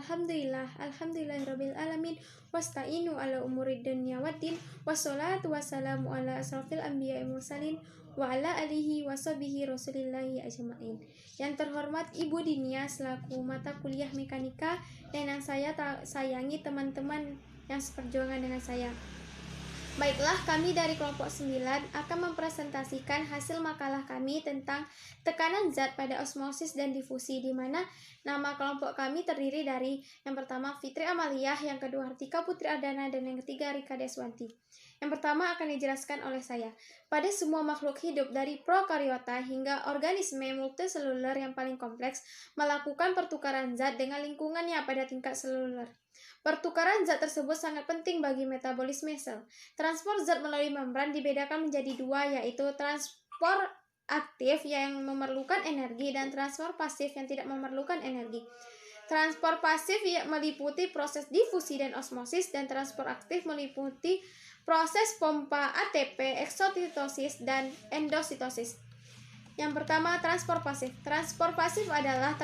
alhamdulillahirabbil alamin, wasta'inu ala umurid dunya waddin, wassalatu wassalamu ala asrofil anbiya'i mursalin, wa ala alihi washabihi rasulillahi ajma'in. Yang terhormat Ibu Dinia selaku mata kuliah mekanika, dan yang saya sayangi teman-teman yang seperjuangan dengan saya. Baiklah, kami dari kelompok 9 akan mempresentasikan hasil makalah kami tentang tekanan zat pada osmosis dan difusi, di mana nama kelompok kami terdiri dari yang pertama Fitri Amaliyah, yang kedua Hartika Putri Ardana, dan yang ketiga Rika Deswanti. Yang pertama akan dijelaskan oleh saya. Pada semua makhluk hidup dari prokariota hingga organisme multiseluler yang paling kompleks melakukan pertukaran zat dengan lingkungannya pada tingkat seluler. Pertukaran zat tersebut sangat penting bagi metabolisme sel. Transport zat melalui membran dibedakan menjadi dua, yaitu transport aktif yang memerlukan energi dan transport pasif yang tidak memerlukan energi. Transport pasif meliputi proses difusi dan osmosis, dan transport aktif meliputi proses pompa ATP, eksositosis, dan endositosis. Yang pertama, transport pasif. Transport pasif adalah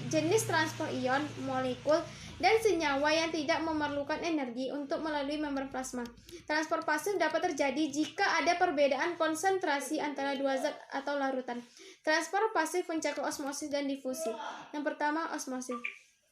jenis transport ion, molekul, dan senyawa yang tidak memerlukan energi untuk melalui membran plasma. Transport pasif dapat terjadi jika ada perbedaan konsentrasi antara dua zat atau larutan. Transport pasif mencakup osmosis dan difusi. Yang pertama, osmosis.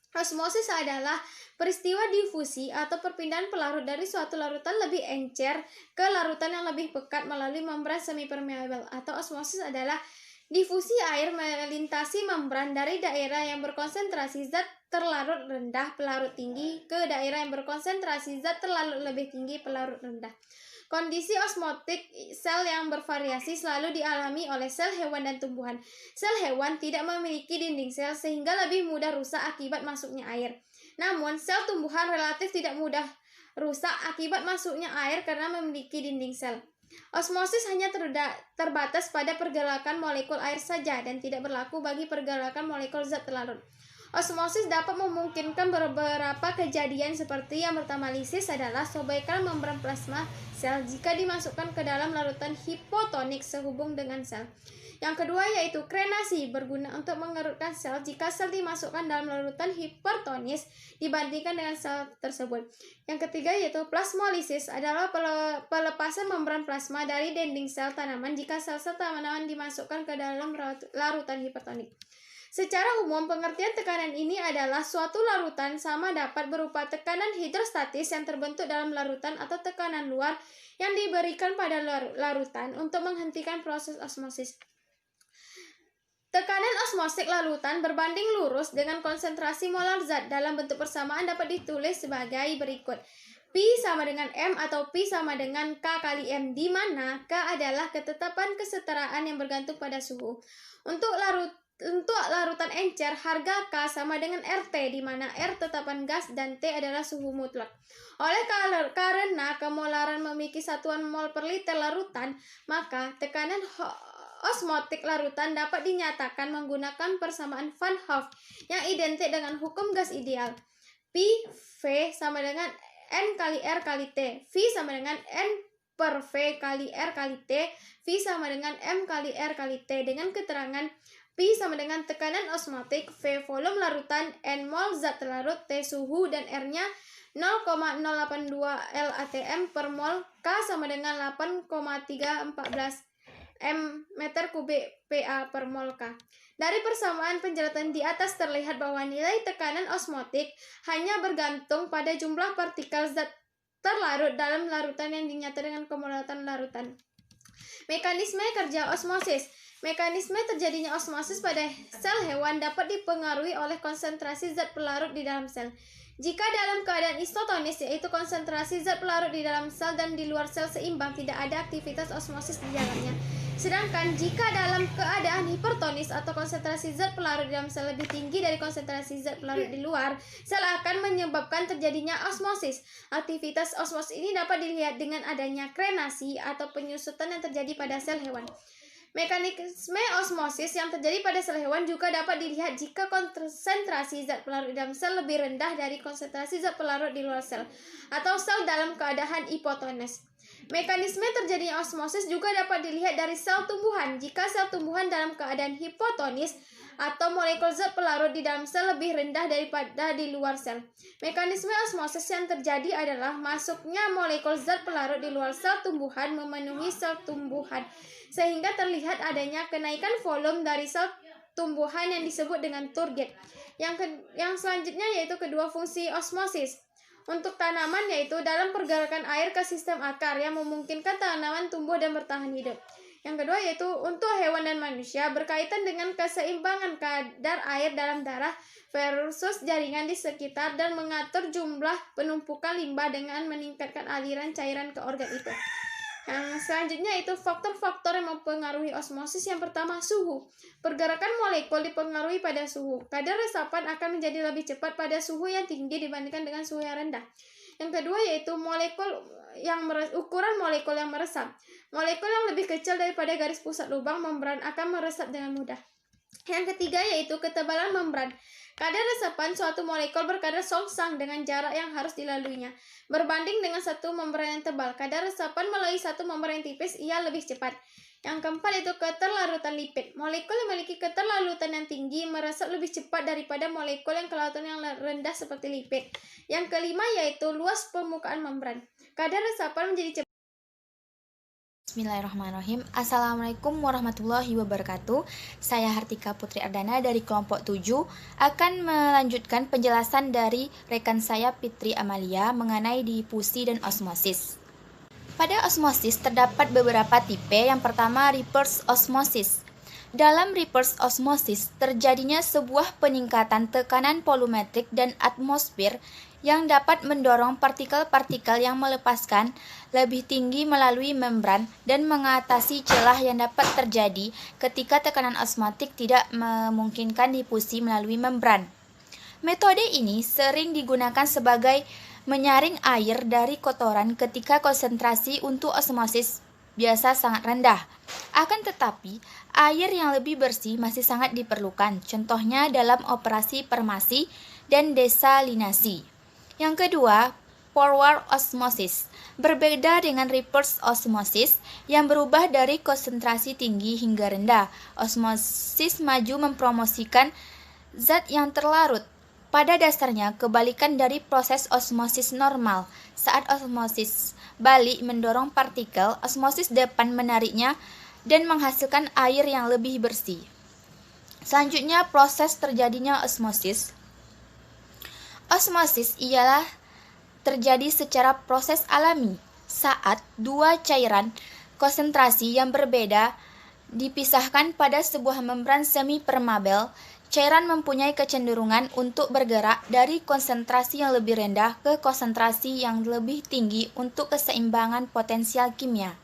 Osmosis adalah peristiwa difusi atau perpindahan pelarut dari suatu larutan lebih encer ke larutan yang lebih pekat melalui membran semipermeabel, atau osmosis adalah difusi air melintasi membran dari daerah yang berkonsentrasi zat terlarut rendah pelarut tinggi ke daerah yang berkonsentrasi zat terlarut lebih tinggi pelarut rendah. Kondisi osmotik sel yang bervariasi selalu dialami oleh sel hewan dan tumbuhan. Sel hewan tidak memiliki dinding sel sehingga lebih mudah rusak akibat masuknya air. Namun, sel tumbuhan relatif tidak mudah rusak akibat masuknya air karena memiliki dinding sel. Osmosis hanya terbatas pada pergerakan molekul air saja dan tidak berlaku bagi pergerakan molekul zat terlarut. Osmosis dapat memungkinkan beberapa kejadian seperti yang pertama, lisis adalah sobekan membran plasma sel jika dimasukkan ke dalam larutan hipotonik sehubung dengan sel. Yang kedua yaitu krenasi, berguna untuk mengerutkan sel jika sel dimasukkan dalam larutan hipertonis dibandingkan dengan sel tersebut. Yang ketiga yaitu plasmolisis, adalah pelepasan membran plasma dari dinding sel tanaman jika sel-sel tanaman dimasukkan ke dalam larutan hipertonik. Secara umum, pengertian tekanan ini adalah suatu larutan sama dapat berupa tekanan hidrostatis yang terbentuk dalam larutan atau tekanan luar yang diberikan pada larutan untuk menghentikan proses osmosis. Tekanan osmotik larutan berbanding lurus dengan konsentrasi molar zat dalam bentuk persamaan dapat ditulis sebagai berikut. Pi sama dengan M atau Pi sama dengan K kali M, di mana K adalah ketetapan kesetaraan yang bergantung pada suhu. Untuk larutan encer, harga K sama dengan RT, di mana R tetapan gas dan T adalah suhu mutlak. Karena kemolaran memiliki satuan mol per liter larutan, maka tekanan osmotik larutan dapat dinyatakan menggunakan persamaan Van Hoff yang identik dengan hukum gas ideal. Pi V sama dengan N kali R kali T. V sama dengan N per V kali R kali T. V sama dengan M kali R kali T, dengan keterangan Pi sama dengan tekanan osmotik, V volume larutan, N mol zat terlarut, T suhu, dan R-nya 0,082 LATM per mol, K sama dengan 8,314 M meter kubik PA per mol K. Dari persamaan penjelasan di atas terlihat bahwa nilai tekanan osmotik hanya bergantung pada jumlah partikel zat terlarut dalam larutan yang dinyata dengan kemolatan larutan. Mekanisme kerja osmosis. Mekanisme terjadinya osmosis pada sel hewan dapat dipengaruhi oleh konsentrasi zat pelarut di dalam sel. Jika dalam keadaan isotonis, yaitu konsentrasi zat pelarut di dalam sel dan di luar sel seimbang, tidak ada aktivitas osmosis di dalamnya. Sedangkan jika dalam keadaan hipertonis atau konsentrasi zat pelarut di dalam sel lebih tinggi dari konsentrasi zat pelarut di luar, sel akan menyebabkan terjadinya osmosis. Aktivitas osmosis ini dapat dilihat dengan adanya krenasi atau penyusutan yang terjadi pada sel hewan. Mekanisme osmosis yang terjadi pada sel hewan juga dapat dilihat jika konsentrasi zat pelarut di dalam sel lebih rendah dari konsentrasi zat pelarut di luar sel, atau sel dalam keadaan hipotonis. Mekanisme terjadinya osmosis juga dapat dilihat dari sel tumbuhan. Jika sel tumbuhan dalam keadaan hipotonis atau molekul zat pelarut di dalam sel lebih rendah daripada di luar sel. Mekanisme osmosis yang terjadi adalah masuknya molekul zat pelarut di luar sel tumbuhan memenuhi sel tumbuhan, sehingga terlihat adanya kenaikan volume dari sel tumbuhan yang disebut dengan turgid. Yang selanjutnya yaitu kedua fungsi osmosis. Untuk tanaman yaitu dalam pergerakan air ke sistem akar yang memungkinkan tanaman tumbuh dan bertahan hidup. Yang kedua yaitu untuk hewan dan manusia berkaitan dengan keseimbangan kadar air dalam darah versus jaringan di sekitar dan mengatur jumlah penumpukan limbah dengan meningkatkan aliran cairan ke organ itu. Yang selanjutnya itu faktor-faktor yang mempengaruhi osmosis. Yang pertama, suhu. Pergerakan molekul dipengaruhi pada suhu. Kadar resapan akan menjadi lebih cepat pada suhu yang tinggi dibandingkan dengan suhu yang rendah. Yang kedua yaitu ukuran molekul yang meresap. Molekul yang lebih kecil daripada garis pusat lubang membran akan meresap dengan mudah. Yang ketiga yaitu ketebalan membran. Kadar resapan suatu molekul berkadar songsang dengan jarak yang harus dilaluinya. Berbanding dengan satu membran yang tebal, kadar resapan melalui satu membran yang tipis ia lebih cepat. Yang keempat itu keterlarutan lipid. Molekul yang memiliki keterlarutan yang tinggi meresap lebih cepat daripada molekul yang kelaratan yang rendah seperti lipid. Yang kelima yaitu luas permukaan membran. Kadar resapan menjadi cepat. Bismillahirrahmanirrahim. Assalamualaikum warahmatullahi wabarakatuh. Saya Hartika Putri Ardana dari kelompok 7 akan melanjutkan penjelasan dari rekan saya Fitri Amalia mengenai difusi dan osmosis. Pada osmosis terdapat beberapa tipe. Yang pertama, reverse osmosis. Dalam reverse osmosis terjadinya sebuah peningkatan tekanan volumetrik dan atmosfer yang dapat mendorong partikel-partikel yang melepaskan lebih tinggi melalui membran dan mengatasi celah yang dapat terjadi ketika tekanan osmotik tidak memungkinkan difusi melalui membran. Metode ini sering digunakan sebagai menyaring air dari kotoran ketika konsentrasi untuk osmosis biasa sangat rendah. Akan tetapi, air yang lebih bersih masih sangat diperlukan, contohnya dalam operasi farmasi dan desalinasi. Yang kedua, forward osmosis. Berbeda dengan reverse osmosis yang berubah dari konsentrasi tinggi hingga rendah. Osmosis maju mempromosikan zat yang terlarut. Pada dasarnya, kebalikan dari proses osmosis normal. Saat osmosis balik mendorong partikel, osmosis depan menariknya dan menghasilkan air yang lebih bersih. Selanjutnya, proses terjadinya osmosis. Osmosis ialah terjadi secara proses alami saat dua cairan konsentrasi yang berbeda dipisahkan pada sebuah membran semi permeabel. Cairan mempunyai kecenderungan untuk bergerak dari konsentrasi yang lebih rendah ke konsentrasi yang lebih tinggi untuk keseimbangan potensial kimia.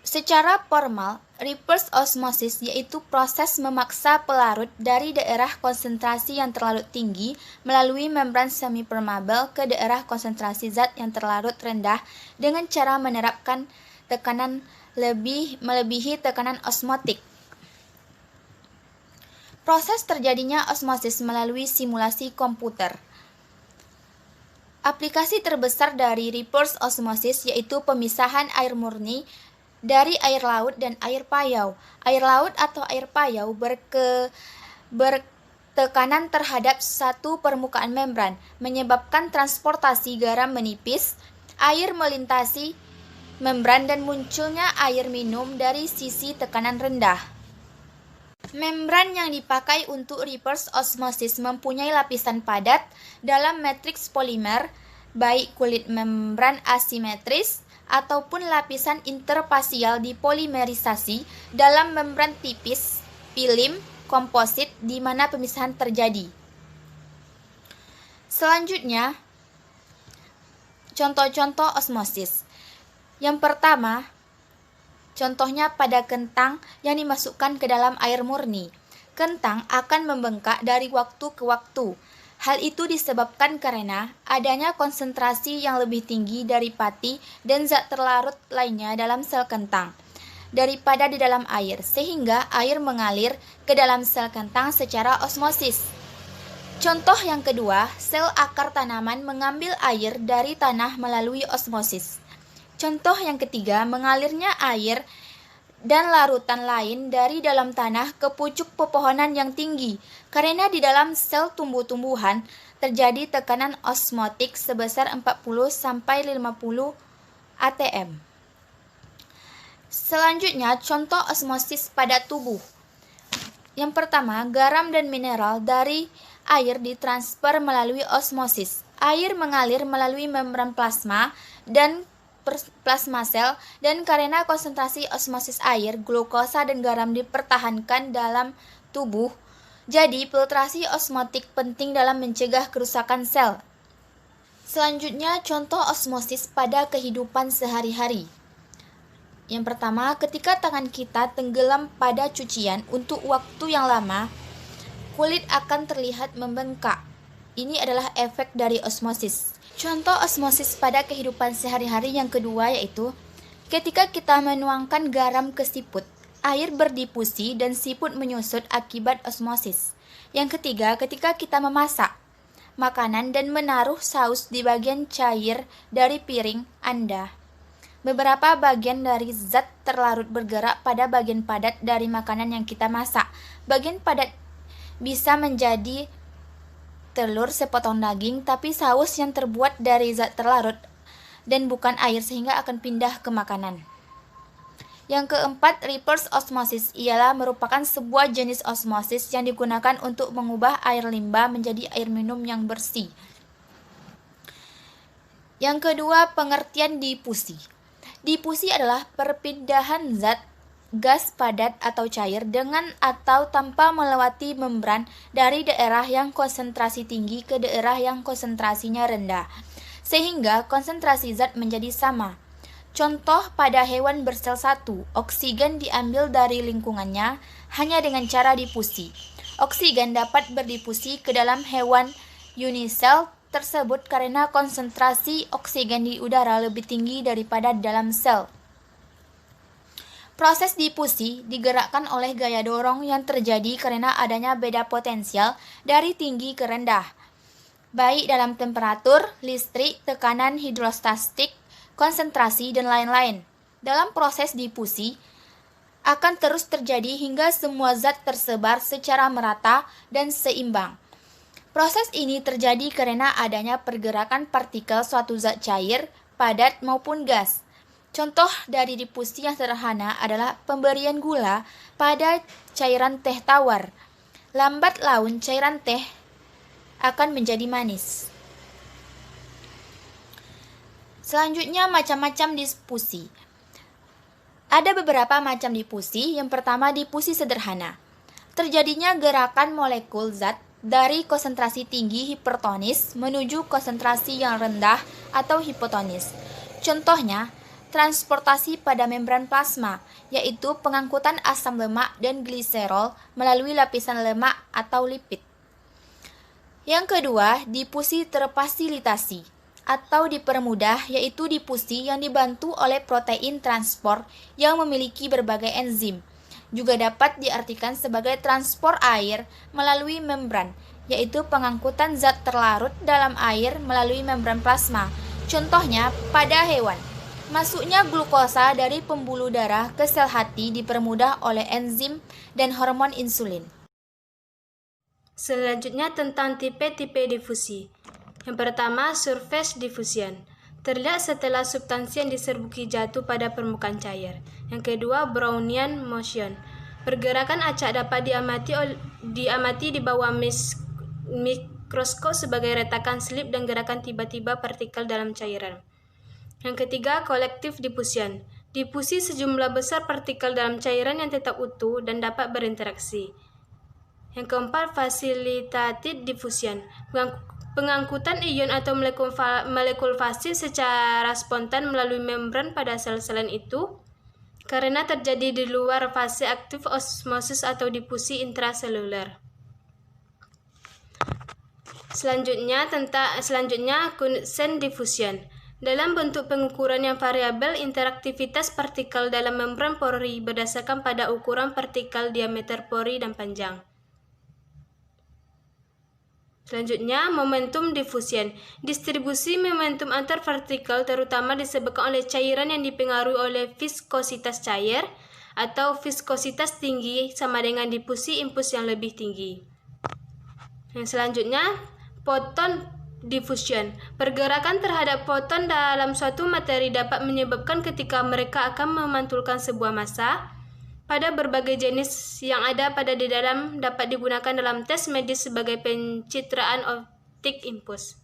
Secara formal, reverse osmosis yaitu proses memaksa pelarut dari daerah konsentrasi yang terlalu tinggi melalui membran semi permeabel ke daerah konsentrasi zat yang terlarut rendah dengan cara menerapkan tekanan melebihi tekanan osmotik. Proses terjadinya osmosis melalui simulasi komputer. Aplikasi terbesar dari reverse osmosis yaitu pemisahan air murni dari air laut dan air payau. Air laut atau air payau bertekanan terhadap satu permukaan membran, menyebabkan transportasi garam menipis, air melintasi membran dan munculnya air minum dari sisi tekanan rendah. Membran yang dipakai untuk reverse osmosis mempunyai lapisan padat dalam matriks polimer, baik kulit membran asimetris ataupun lapisan interfasial dipolimerisasi dalam membran tipis, film, komposit di mana pemisahan terjadi. Selanjutnya, contoh-contoh osmosis. Yang pertama, contohnya pada kentang yang dimasukkan ke dalam air murni. Kentang akan membengkak dari waktu ke waktu. Hal itu disebabkan karena adanya konsentrasi yang lebih tinggi dari pati dan zat terlarut lainnya dalam sel kentang daripada di dalam air, sehingga air mengalir ke dalam sel kentang secara osmosis. Contoh yang kedua, sel akar tanaman mengambil air dari tanah melalui osmosis. Contoh yang ketiga, mengalirnya air dan larutan lain dari dalam tanah ke pucuk pepohonan yang tinggi, karena di dalam sel tumbuh-tumbuhan terjadi tekanan osmotik sebesar 40-50 atm. Selanjutnya, contoh osmosis pada tubuh. Yang pertama, garam dan mineral dari air ditransfer melalui osmosis. Air mengalir melalui membran plasma dan plasma sel, dan karena konsentrasi osmosis air, glukosa dan garam dipertahankan dalam tubuh, jadi filtrasi osmotik penting dalam mencegah kerusakan sel. Selanjutnya, contoh osmosis pada kehidupan sehari-hari. Yang pertama, ketika tangan kita tenggelam pada cucian untuk waktu yang lama, kulit akan terlihat membengkak. Ini adalah efek dari osmosis. Contoh osmosis pada kehidupan sehari-hari yang kedua yaitu ketika kita menuangkan garam ke siput, air berdifusi dan siput menyusut akibat osmosis. Yang ketiga, ketika kita memasak makanan dan menaruh saus di bagian cair dari piring Anda. Beberapa bagian dari zat terlarut bergerak pada bagian padat dari makanan yang kita masak. Bagian padat bisa menjadi telur sepotong daging, tapi saus yang terbuat dari zat terlarut dan bukan air sehingga akan pindah ke makanan. Yang keempat, reverse osmosis ialah merupakan sebuah jenis osmosis yang digunakan untuk mengubah air limbah menjadi air minum yang bersih. Yang kedua, pengertian difusi. Difusi adalah perpindahan zat gas padat atau cair dengan atau tanpa melewati membran dari daerah yang konsentrasi tinggi ke daerah yang konsentrasinya rendah, sehingga konsentrasi zat menjadi sama. Contoh pada hewan bersel satu, oksigen diambil dari lingkungannya hanya dengan cara difusi. Oksigen dapat berdifusi ke dalam hewan unisel tersebut karena konsentrasi oksigen di udara lebih tinggi daripada dalam sel. Proses difusi digerakkan oleh gaya dorong yang terjadi karena adanya beda potensial dari tinggi ke rendah, baik dalam temperatur, listrik, tekanan hidrostatik, konsentrasi, dan lain-lain. Dalam proses difusi akan terus terjadi hingga semua zat tersebar secara merata dan seimbang. Proses ini terjadi karena adanya pergerakan partikel suatu zat cair, padat maupun gas. Contoh dari difusi yang sederhana adalah pemberian gula pada cairan teh tawar. Lambat laun cairan teh akan menjadi manis. Selanjutnya, macam-macam difusi. Ada beberapa macam difusi. Yang pertama, difusi sederhana. Terjadinya gerakan molekul zat dari konsentrasi tinggi hipertonis menuju konsentrasi yang rendah atau hipotonis. Contohnya, transportasi pada membran plasma, yaitu pengangkutan asam lemak dan gliserol melalui lapisan lemak atau lipid. Yang kedua, difusi terfasilitasi atau dipermudah, yaitu difusi yang dibantu oleh protein transport yang memiliki berbagai enzim. Juga dapat diartikan sebagai transport air melalui membran, yaitu pengangkutan zat terlarut dalam air melalui membran plasma. Contohnya pada hewan, masuknya glukosa dari pembuluh darah ke sel hati dipermudah oleh enzim dan hormon insulin. Selanjutnya tentang tipe-tipe difusi. Yang pertama, surface diffusion. Terlihat setelah substansi yang diserbuki jatuh pada permukaan cair. Yang kedua, Brownian motion. Pergerakan acak dapat diamati di bawah mikroskop sebagai retakan slip dan gerakan tiba-tiba partikel dalam cairan. Yang ketiga, collective diffusion. Difusi sejumlah besar partikel dalam cairan yang tetap utuh dan dapat berinteraksi. Yang keempat, facilitated diffusion. Pengangkutan ion atau molekul fasil secara spontan melalui membran pada sel-sel itu karena terjadi di luar fase aktif osmosis atau difusi intraseluler. Selanjutnya Knudsen diffusion. Dalam bentuk pengukuran yang variabel, interaktivitas partikel dalam membran pori berdasarkan pada ukuran partikel, diameter pori, dan panjang. Selanjutnya, momentum diffusion. Distribusi momentum antar partikel terutama disebabkan oleh cairan yang dipengaruhi oleh viskositas cair atau viskositas tinggi sama dengan difusi impuls yang lebih tinggi. Yang selanjutnya, photon diffusion. Pergerakan terhadap foton dalam suatu materi dapat menyebabkan ketika mereka akan memantulkan sebuah massa pada berbagai jenis yang ada pada di dalam dapat digunakan dalam tes medis sebagai pencitraan optik impuls.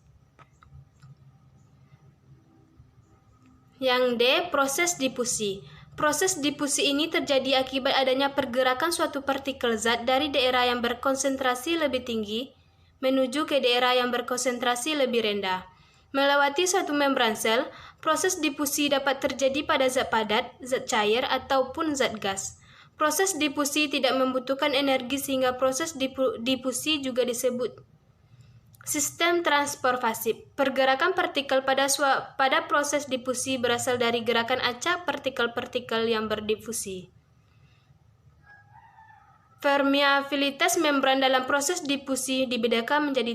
Yang D, proses difusi. Proses difusi ini terjadi akibat adanya pergerakan suatu partikel zat dari daerah yang berkonsentrasi lebih tinggi menuju ke daerah yang berkonsentrasi lebih rendah. Melewati suatu membran sel, proses difusi dapat terjadi pada zat padat, zat cair, ataupun zat gas. Proses difusi tidak membutuhkan energi sehingga proses difusi juga disebut sistem transfer fasi. Pergerakan partikel pada proses difusi berasal dari gerakan acak partikel-partikel yang berdifusi. Permeabilitas membran dalam proses difusi dibedakan menjadi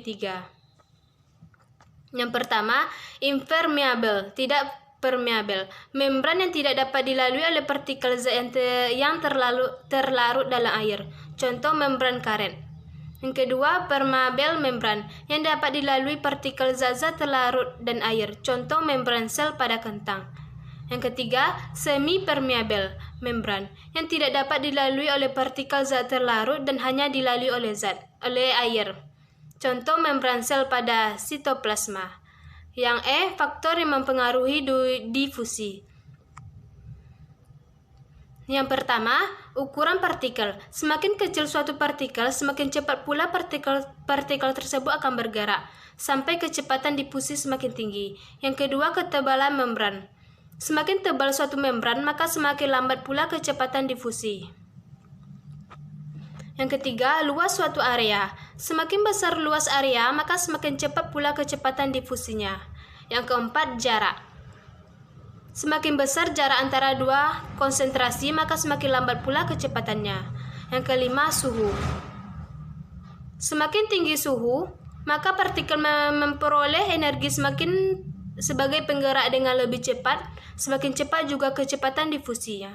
3. Yang pertama, impermeable, tidak permeable. Membran yang tidak dapat dilalui oleh partikel zat yang terlarut dalam air. Contoh membran karet. Yang kedua, permeable membran yang dapat dilalui partikel zat-zat terlarut dan air. Contoh membran sel pada kentang. Yang ketiga, semi-permeable membran yang tidak dapat dilalui oleh partikel zat terlarut dan hanya dilalui oleh air. Contoh membran sel pada sitoplasma. Yang E, faktor yang mempengaruhi difusi. Yang pertama, ukuran partikel. Semakin kecil suatu partikel, semakin cepat pula partikel tersebut akan bergerak, sampai kecepatan difusi semakin tinggi. Yang kedua, ketebalan membran. Semakin tebal suatu membran, maka semakin lambat pula kecepatan difusi. Yang ketiga, luas suatu area. Semakin besar luas area, maka semakin cepat pula kecepatan difusinya. Yang keempat, jarak. Semakin besar jarak antara dua konsentrasi, maka semakin lambat pula kecepatannya. Yang kelima, suhu. Semakin tinggi suhu, maka partikel memperoleh energi sebagai penggerak dengan lebih cepat, semakin cepat juga kecepatan difusinya.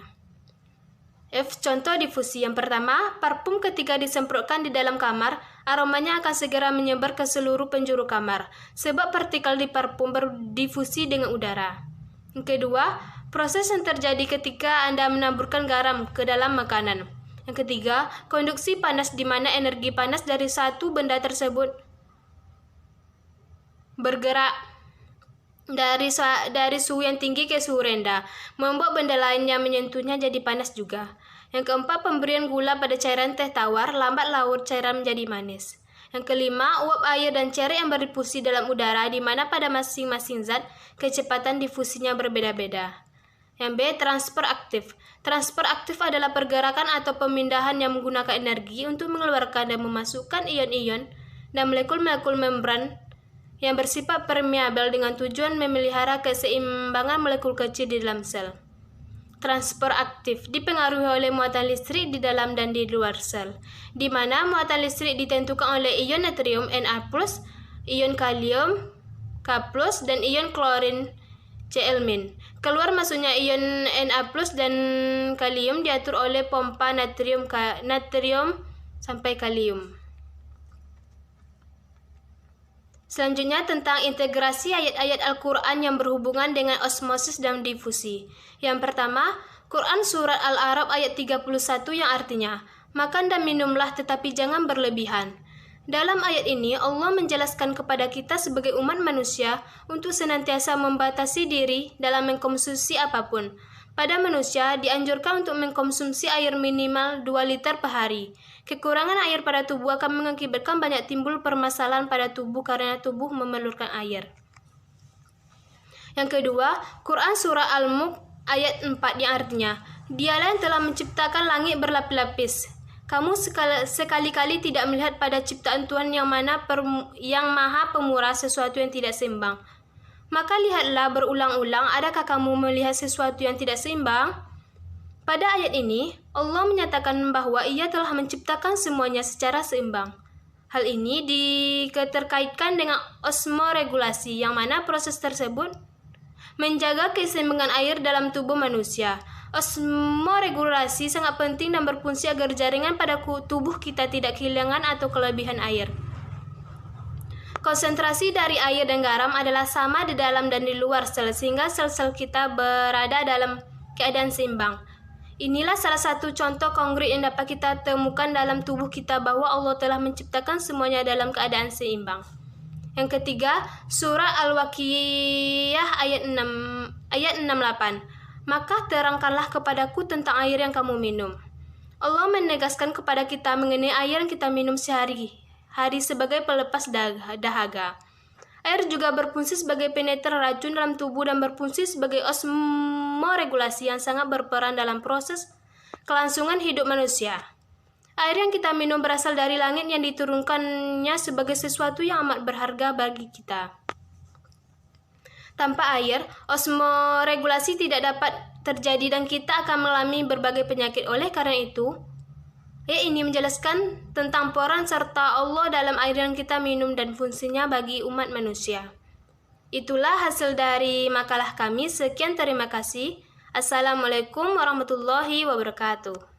F. Contoh difusi. Yang pertama, parfum ketika disemprotkan di dalam kamar, aromanya akan segera menyebar ke seluruh penjuru kamar, sebab partikel di parfum berdifusi dengan udara. Yang kedua, proses yang terjadi ketika Anda menaburkan garam ke dalam makanan. Yang ketiga, konduksi panas di mana energi panas dari satu benda tersebut bergerak dari suhu yang tinggi ke suhu rendah, membuat benda lain yang menyentuhnya jadi panas juga. Yang keempat, pemberian gula pada cairan teh tawar, lambat laur cairan menjadi manis. Yang kelima, uap air dan cairan yang berdifusi dalam udara, di mana pada masing-masing zat kecepatan difusinya berbeda-beda. Yang B, transfer aktif. Transfer aktif adalah pergerakan atau pemindahan yang menggunakan energi untuk mengeluarkan dan memasukkan ion-ion dan molekul-molekul membran yang bersifat permeabel dengan tujuan memelihara keseimbangan molekul kecil di dalam sel. Transfer aktif dipengaruhi oleh muatan listrik di dalam dan di luar sel, di mana muatan listrik ditentukan oleh ion natrium Na+, ion kalium K+, dan ion klorin Cl-. Keluar masuknya ion Na+ dan kalium diatur oleh pompa natrium sampai kalium. Selanjutnya tentang integrasi ayat-ayat Al-Quran yang berhubungan dengan osmosis dan difusi. Yang pertama, Quran Surat Al-A'raf ayat 31 yang artinya, makan dan minumlah tetapi jangan berlebihan. Dalam ayat ini, Allah menjelaskan kepada kita sebagai umat manusia untuk senantiasa membatasi diri dalam mengkonsumsi apapun. Pada manusia, dianjurkan untuk mengkonsumsi air minimal 2 liter per hari. Kekurangan air pada tubuh akan mengakibatkan banyak timbul permasalahan pada tubuh karena tubuh memerlukan air. Yang kedua, Quran Surah Al-Mulk ayat 4 yang artinya, Dialah yang telah menciptakan langit berlapis-lapis. Kamu sekali-kali tidak melihat pada ciptaan Tuhan yang maha pemurah sesuatu yang tidak seimbang. Maka lihatlah berulang-ulang, adakah kamu melihat sesuatu yang tidak seimbang? Pada ayat ini, Allah menyatakan bahwa Ia telah menciptakan semuanya secara seimbang. Hal ini diterkaitkan dengan osmoregulasi, yang mana proses tersebut menjaga keseimbangan air dalam tubuh manusia. Osmoregulasi sangat penting dan berfungsi agar jaringan pada tubuh kita tidak kehilangan atau kelebihan air. Konsentrasi dari air dan garam adalah sama di dalam dan di luar sel, sehingga sel-sel kita berada dalam keadaan seimbang. Inilah salah satu contoh konkret yang dapat kita temukan dalam tubuh kita bahwa Allah telah menciptakan semuanya dalam keadaan seimbang. Yang ketiga, surah Al-Waqiah ayat 68. Maka terangkanlah kepadaku tentang air yang kamu minum. Allah menegaskan kepada kita mengenai air yang kita minum sehari-hari sebagai pelepas dahaga. Air juga berfungsi sebagai peneter racun dalam tubuh dan berfungsi sebagai osmoregulasi yang sangat berperan dalam proses kelangsungan hidup manusia. Air yang kita minum berasal dari langit yang diturunkannya sebagai sesuatu yang amat berharga bagi kita. Tanpa air, osmoregulasi tidak dapat terjadi dan kita akan mengalami berbagai penyakit. Oleh karena itu, ayat ini menjelaskan tentang peran serta Allah dalam air yang kita minum dan fungsinya bagi umat manusia. Itulah hasil dari makalah kami. Sekian, terima kasih. Assalamualaikum warahmatullahi wabarakatuh.